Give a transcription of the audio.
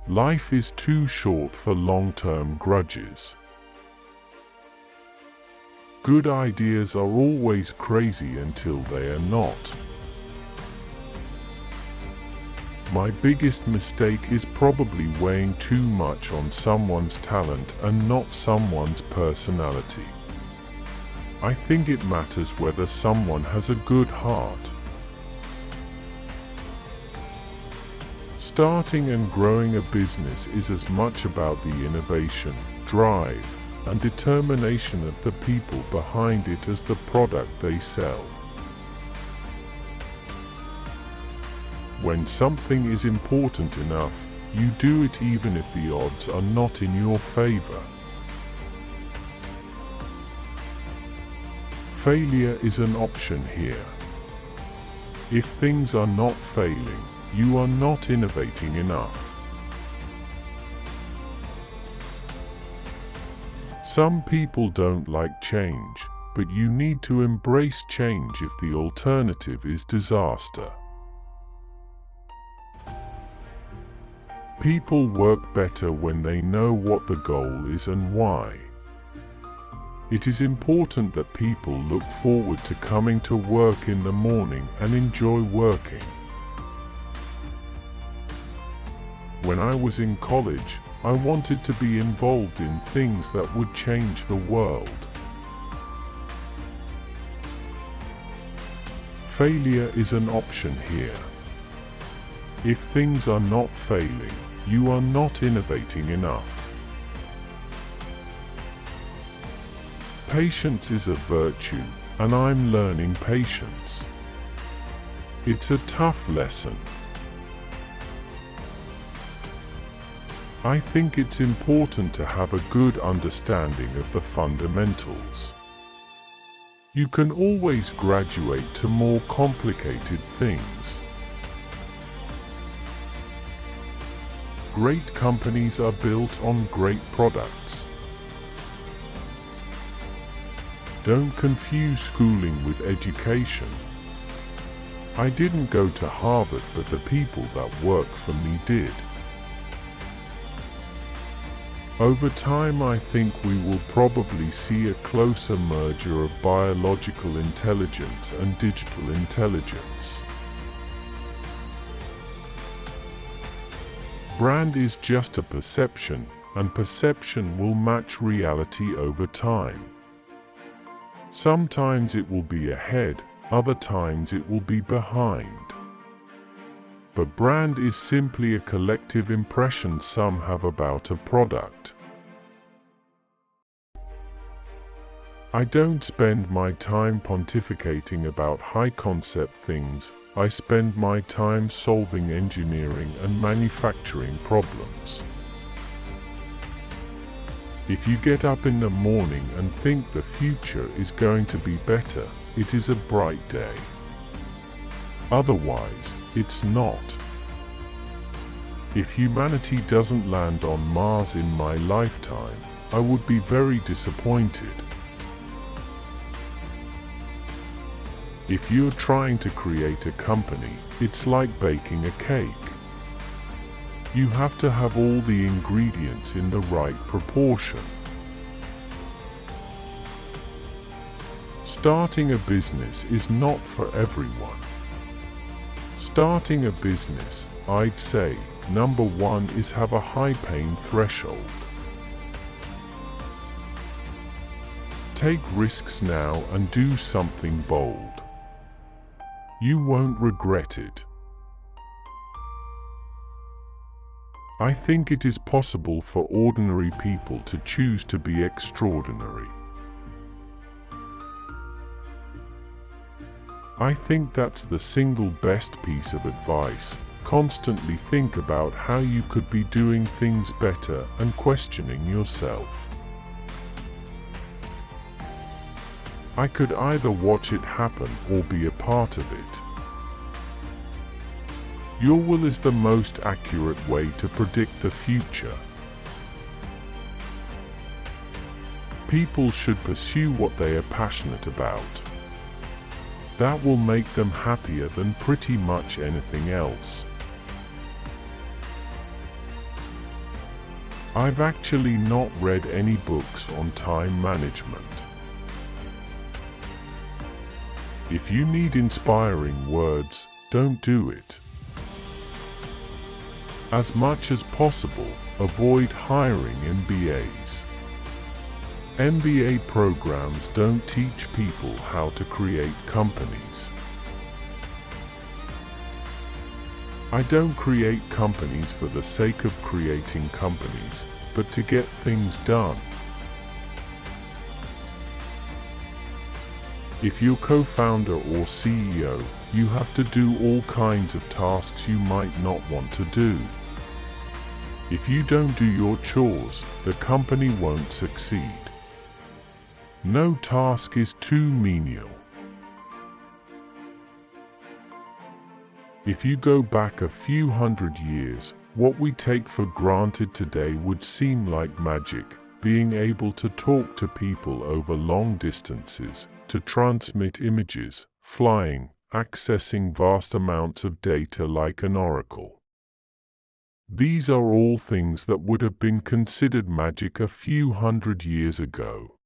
Life is too short for long-term grudges. Good ideas are always crazy until they are not. My biggest mistake is probably weighing too much on someone's talent and not someone's personality. I think it matters whether someone has a good heart. Starting and growing a business is as much about the innovation, drive, and determination of the people behind it as the product they sell. When something is important enough, you do it even if the odds are not in your favor. Failure is an option here. If things are not failing, you are not innovating enough. Some people don't like change, but you need to embrace change if the alternative is disaster. People work better when they know what the goal is and why. It is important that people look forward to coming to work in the morning and enjoy working. When I was in college, I wanted to be involved in things that would change the world. Failure is an option here. If things are not failing, you are not innovating enough. Patience is a virtue, and I'm learning patience. It's a tough lesson. I think it's important to have a good understanding of the fundamentals. You can always graduate to more complicated things. Great companies are built on great products. Don't confuse schooling with education. I didn't go to Harvard, but the people that work for me did. Over time, I think we will probably see a closer merger of biological intelligence and digital intelligence. Brand is just a perception, and perception will match reality over time. Sometimes it will be ahead, other times it will be behind. But brand is simply a collective impression some have about a product. I don't spend my time pontificating about high-concept things. I spend my time solving engineering and manufacturing problems. If you get up in the morning and think the future is going to be better, it is a bright day. Otherwise, it's not. If humanity doesn't land on Mars in my lifetime, I would be very disappointed. If you're trying to create a company, it's like baking a cake. You have to have all the ingredients in the right proportion. Starting a business is not for everyone. Starting a business, I'd say, number one is have a high pain threshold. Take risks now and do something bold. You won't regret it. I think it is possible for ordinary people to choose to be extraordinary. I think that's the single best piece of advice. Constantly think about how you could be doing things better and questioning yourself. I could either watch it happen or be a part of it. Your will is the most accurate way to predict the future. People should pursue what they are passionate about. That will make them happier than pretty much anything else. I've actually not read any books on time management. If you need inspiring words, don't do it. As much as possible, avoid hiring MBAs. MBA programs don't teach people how to create companies. I don't create companies for the sake of creating companies, but to get things done. If you're co-founder or CEO, you have to do all kinds of tasks you might not want to do. If you don't do your chores, the company won't succeed. No task is too menial. If you go back a few hundred years, what we take for granted today would seem like magic, being able to talk to people over long distances, to transmit images, flying, accessing vast amounts of data like an oracle. These are all things that would have been considered magic a few hundred years ago.